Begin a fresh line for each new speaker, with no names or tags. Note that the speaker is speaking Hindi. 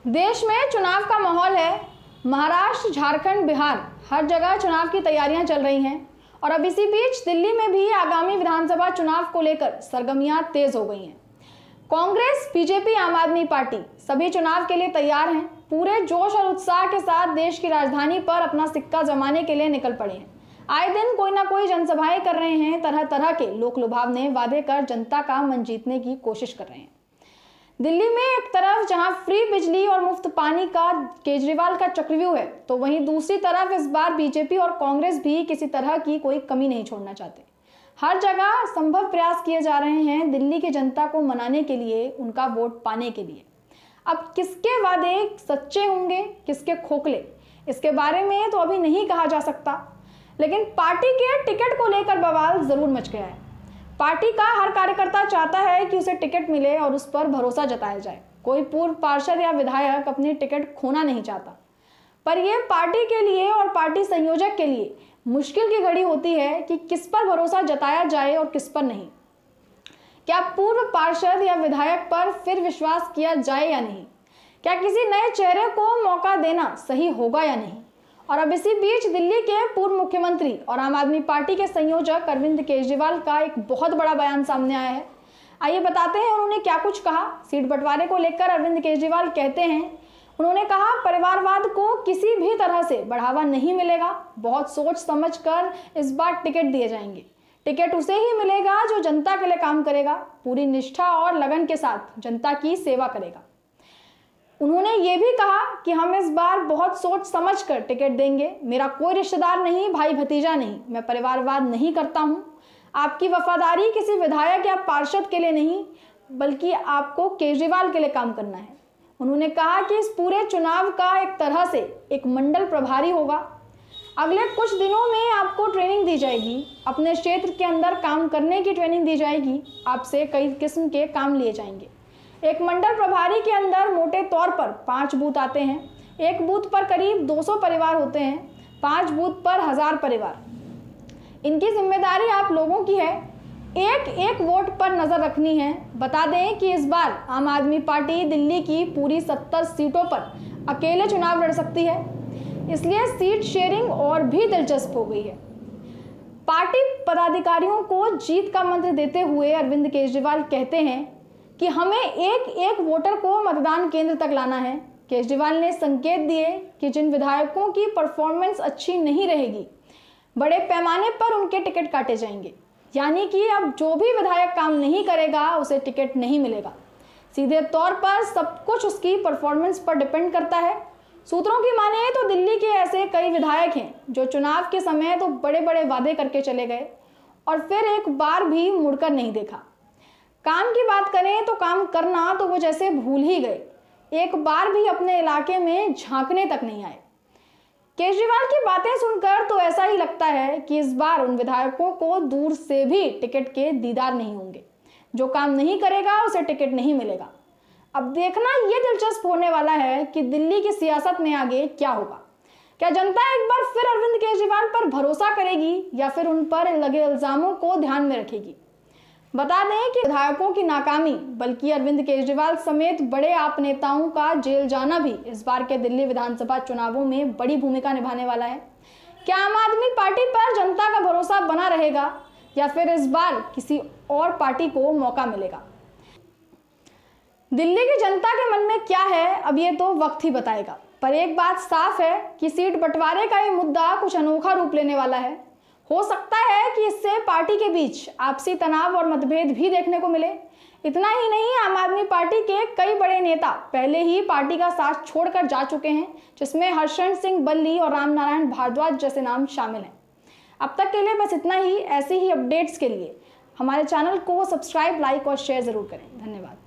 देश में चुनाव का माहौल है। महाराष्ट्र, झारखंड, बिहार हर जगह चुनाव की तैयारियां चल रही हैं और अब इसी बीच दिल्ली में भी आगामी विधानसभा चुनाव को लेकर सरगर्मियां तेज हो गई हैं। कांग्रेस, बीजेपी, आम आदमी पार्टी सभी चुनाव के लिए तैयार हैं। पूरे जोश और उत्साह के साथ देश की राजधानी पर अपना सिक्का जमाने के लिए निकल पड़े हैं। आए दिन कोई ना कोई जनसभाएं कर रहे हैं। तरह तरह के लोक लुभावने वादे कर जनता का मन जीतने की कोशिश कर रहे हैं। दिल्ली में एक तरफ जहां फ्री बिजली और मुफ्त पानी का केजरीवाल का चक्रव्यूह है, तो वहीं दूसरी तरफ इस बार बीजेपी और कांग्रेस भी किसी तरह की कोई कमी नहीं छोड़ना चाहते। हर जगह संभव प्रयास किए जा रहे हैं दिल्ली की जनता को मनाने के लिए, उनका वोट पाने के लिए। अब किसके वादे सच्चे होंगे, किसके खोखले, इसके बारे में तो अभी नहीं कहा जा सकता, लेकिन पार्टी के टिकट को लेकर बवाल जरूर मच गया है। पार्टी का हर कार्यकर्ता चाहता है कि उसे टिकट मिले और उस पर भरोसा जताया जाए। कोई पूर्व पार्षद या विधायक अपनी टिकट खोना नहीं चाहता, पर यह पार्टी के लिए और पार्टी संयोजक के लिए मुश्किल की घड़ी होती है कि किस पर भरोसा जताया जाए और किस पर नहीं। क्या पूर्व पार्षद या विधायक पर फिर विश्वास किया जाए या नहीं? क्या किसी नए चेहरे को मौका देना सही होगा या नहीं? और अब इसी बीच दिल्ली के पूर्व मुख्यमंत्री और आम आदमी पार्टी के संयोजक अरविंद केजरीवाल का एक बहुत बड़ा बयान सामने आया है। आइए बताते हैं उन्होंने क्या कुछ कहा। सीट बंटवारे को लेकर अरविंद केजरीवाल कहते हैं, उन्होंने कहा, परिवारवाद को किसी भी तरह से बढ़ावा नहीं मिलेगा। बहुत सोच समझ कर इस बार टिकट दिए जाएंगे। टिकट उसे ही मिलेगा जो जनता के लिए काम करेगा, पूरी निष्ठा और लगन के साथ जनता की सेवा करेगा। उन्होंने ये भी कहा कि हम इस बार बहुत सोच समझ कर टिकट देंगे। मेरा कोई रिश्तेदार नहीं, भाई भतीजा नहीं, मैं परिवारवाद नहीं करता हूँ। आपकी वफादारी किसी विधायक या पार्षद के लिए नहीं, बल्कि आपको केजरीवाल के लिए काम करना है। उन्होंने कहा कि इस पूरे चुनाव का एक तरह से एक मंडल प्रभारी होगा। अगले कुछ दिनों में आपको ट्रेनिंग दी जाएगी, अपने क्षेत्र के अंदर काम करने की ट्रेनिंग दी जाएगी, आपसे कई किस्म के काम लिए जाएंगे। एक मंडल प्रभारी के अंदर मोटे तौर पर 5 बूथ आते हैं। एक बूथ पर करीब 200 परिवार होते हैं, 5 बूथ पर 1000 परिवार। इनकी जिम्मेदारी आप लोगों की है, एक एक वोट पर नजर रखनी है। बता दें कि इस बार आम आदमी पार्टी दिल्ली की पूरी 70 सीटों पर अकेले चुनाव लड़ सकती है, इसलिए सीट शेयरिंग और भी दिलचस्प हो गई है। पार्टी पदाधिकारियों को जीत का मंत्र देते हुए अरविंद केजरीवाल कहते हैं कि हमें एक एक वोटर को मतदान केंद्र तक लाना है। केजरीवाल ने संकेत दिए कि जिन विधायकों की परफॉर्मेंस अच्छी नहीं रहेगी, बड़े पैमाने पर उनके टिकट काटे जाएंगे। यानी कि अब जो भी विधायक काम नहीं करेगा उसे टिकट नहीं मिलेगा। सीधे तौर पर सब कुछ उसकी परफॉर्मेंस पर डिपेंड करता है। सूत्रों की माने तो दिल्ली के ऐसे कई विधायक हैं जो चुनाव के समय तो बड़े बड़े वादे करके चले गए और फिर एक बार भी मुड़कर नहीं देखा। काम की बात करें तो काम करना तो वो जैसे भूल ही गए, एक बार भी अपने इलाके में झांकने तक नहीं आए। केजरीवाल की बातें सुनकर तो ऐसा ही लगता है कि इस बार उन विधायकों को दूर से भी टिकट के दीदार नहीं होंगे। जो काम नहीं करेगा उसे टिकट नहीं मिलेगा। अब देखना यह दिलचस्प होने वाला है कि दिल्ली की सियासत में आगे क्या होगा। क्या जनता एक बार फिर अरविंद केजरीवाल पर भरोसा करेगी या फिर उन पर लगे इल्जामों को ध्यान में रखेगी? बता दें कि विधायकों की नाकामी, बल्कि अरविंद केजरीवाल समेत बड़े आप नेताओं का जेल जाना भी इस बार के दिल्ली विधानसभा चुनावों में बड़ी भूमिका निभाने वाला है। क्या आम आदमी पार्टी पर जनता का भरोसा बना रहेगा या फिर इस बार किसी और पार्टी को मौका मिलेगा? दिल्ली की जनता के मन में क्या है, अब ये तो वक्त ही बताएगा। पर एक बात साफ है कि सीट बंटवारे का ये मुद्दा कुछ अनोखा रूप लेने वाला है। हो सकता है कि इससे पार्टी के बीच आपसी तनाव और मतभेद भी देखने को मिले। इतना ही नहीं, आम आदमी पार्टी के कई बड़े नेता पहले ही पार्टी का साथ छोड़कर जा चुके हैं, जिसमें हर्षण सिंह बल्ली और राम नारायण भारद्वाज जैसे नाम शामिल हैं। अब तक के लिए बस इतना ही। ऐसी ही अपडेट्स के लिए हमारे चैनल को सब्सक्राइब, लाइक और शेयर जरूर करें। धन्यवाद।